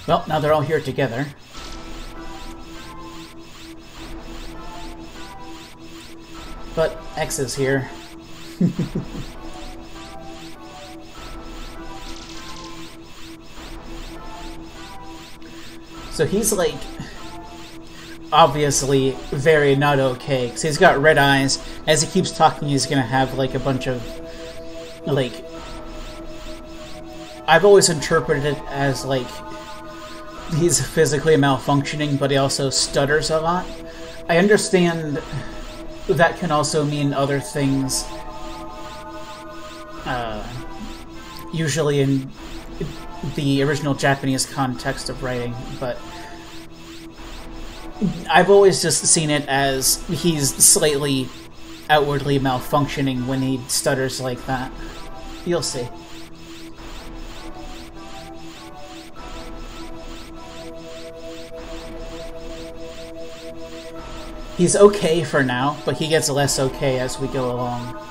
Well, now they're all here together. But X is here. So he's like obviously very not okay because he's got red eyes. As he keeps talking, he's gonna have like a bunch of like, I've always interpreted it as like he's physically malfunctioning, but he also stutters a lot. I understand that can also mean other things, usually in the original Japanese context of writing, but I've always just seen it as he's slightly outwardly malfunctioning when he stutters like that. You'll see. He's okay for now, but he gets less okay as we go along.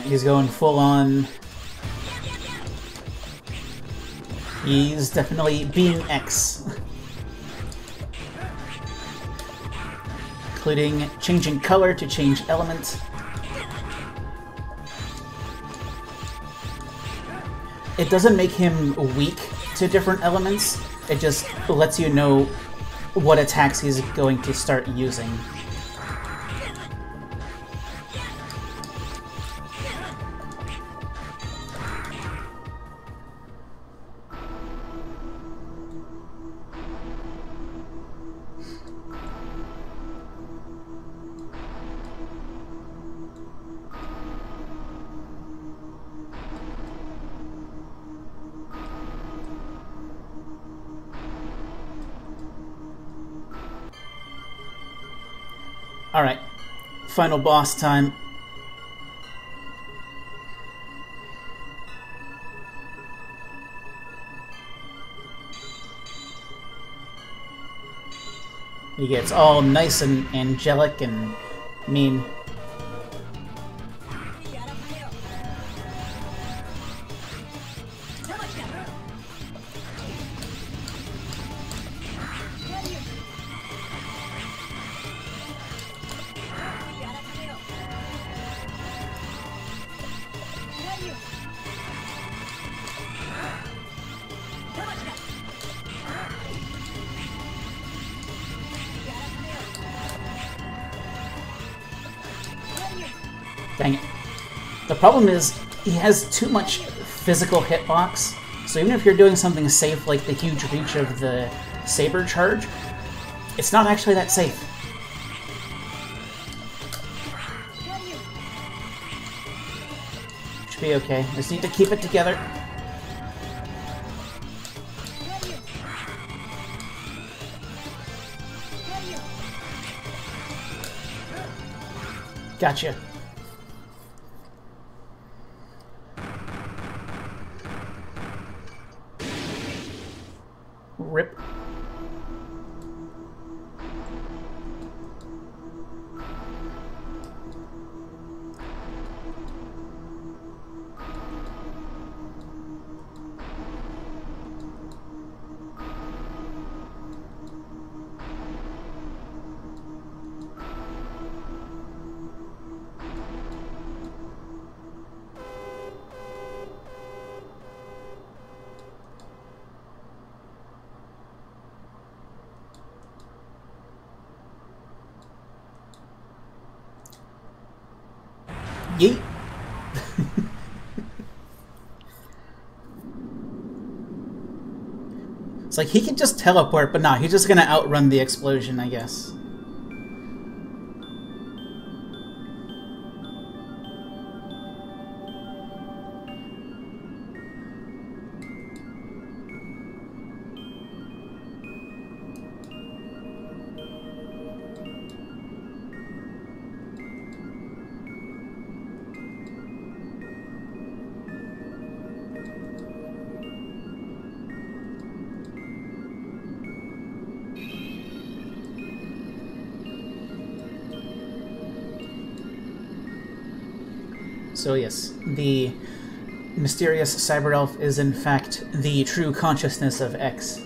He's going full on. He's definitely being X. Including changing color to change element. It doesn't make him weak to different elements, it just lets you know what attacks he's going to start using. Alright, final boss time. He gets all nice and angelic and mean. Dang it. The problem is, he has too much physical hitbox, so even if you're doing something safe like the huge reach of the saber charge, it's not actually that safe. Should be okay. Just need to keep it together. Gotcha. Rip. Yeet. It's like he can just teleport, but nah, he's just gonna outrun the explosion, I guess. So yes, the mysterious cyber elf is in fact the true consciousness of X.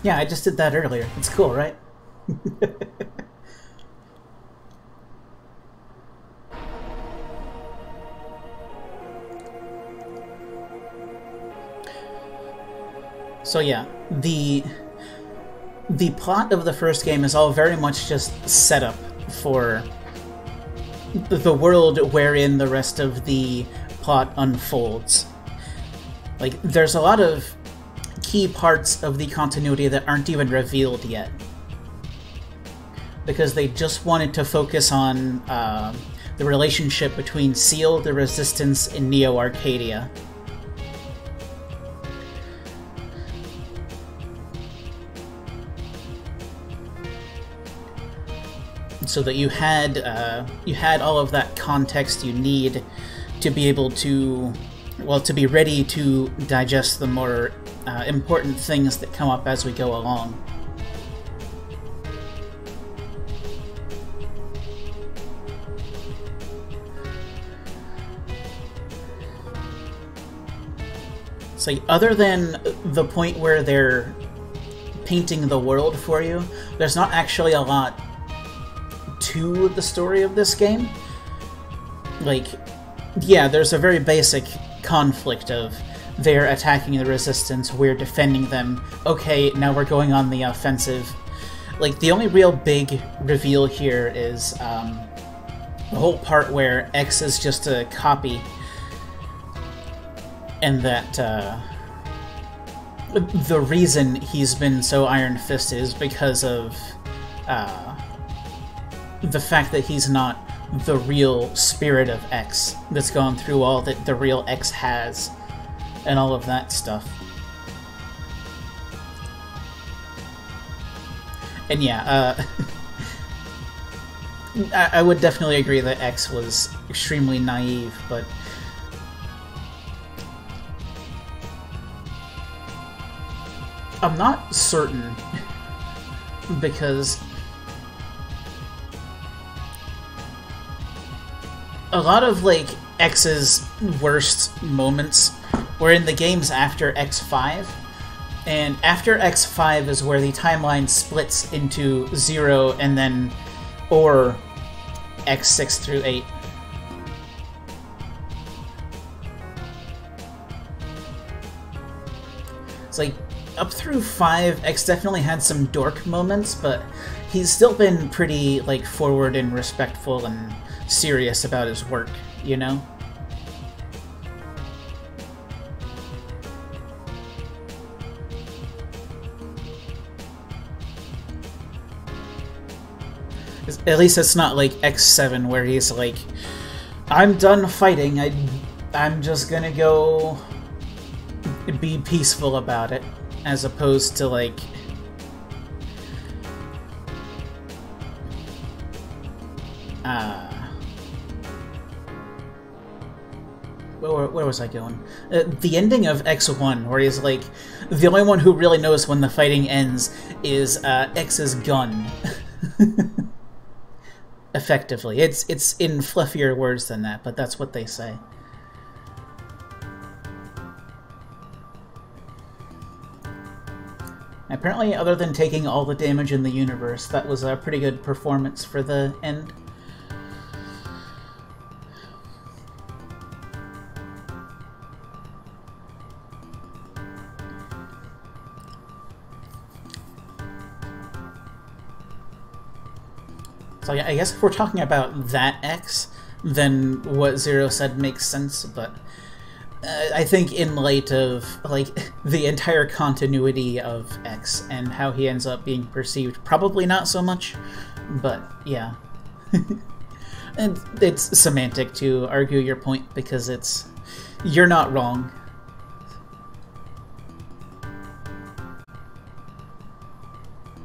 Yeah, I just did that earlier. It's cool, right? So yeah, the plot of the first game is all very much just set up for the world wherein the rest of the plot unfolds. Like, there's a lot of key parts of the continuity that aren't even revealed yet, because they just wanted to focus on the relationship between Seal, the Resistance, and Neo Arcadia. So that you had all of that context you need to be able to, well, to be ready to digest the more important things that come up as we go along. So other than the point where they're painting the world for you, there's not actually a lot to the story of this game. Like, yeah, there's a very basic conflict of they're attacking the Resistance, we're defending them, okay, now we're going on the offensive. Like, the only real big reveal here is the whole part where X is just a copy, and that the reason he's been so iron-fisted is because of the fact that he's not the real spirit of X that's gone through all that the real X has, and all of that stuff. And yeah, I would definitely agree that X was extremely naive, but I'm not certain, because a lot of, like, X's worst moments were in the games after X5, and after X5 is where the timeline splits into 0 and then or X6 through 8. It's like, up through 5, X definitely had some dork moments, but he's still been pretty, like, forward and respectful and serious about his work, you know? At least it's not like X7 where he's like, I'm done fighting, I'm just gonna go be peaceful about it, as opposed to, like, where was I going? The ending of X1, where he's like, the only one who really knows when the fighting ends is X's gun. Effectively. It's in fluffier words than that, but that's what they say. Apparently, other than taking all the damage in the universe, that was a pretty good performance for the end. So I guess if we're talking about that X, then what Zero said makes sense, but I think in light of, like, the entire continuity of X and how he ends up being perceived, probably not so much, but yeah. And it's semantic to argue your point, because you're not wrong.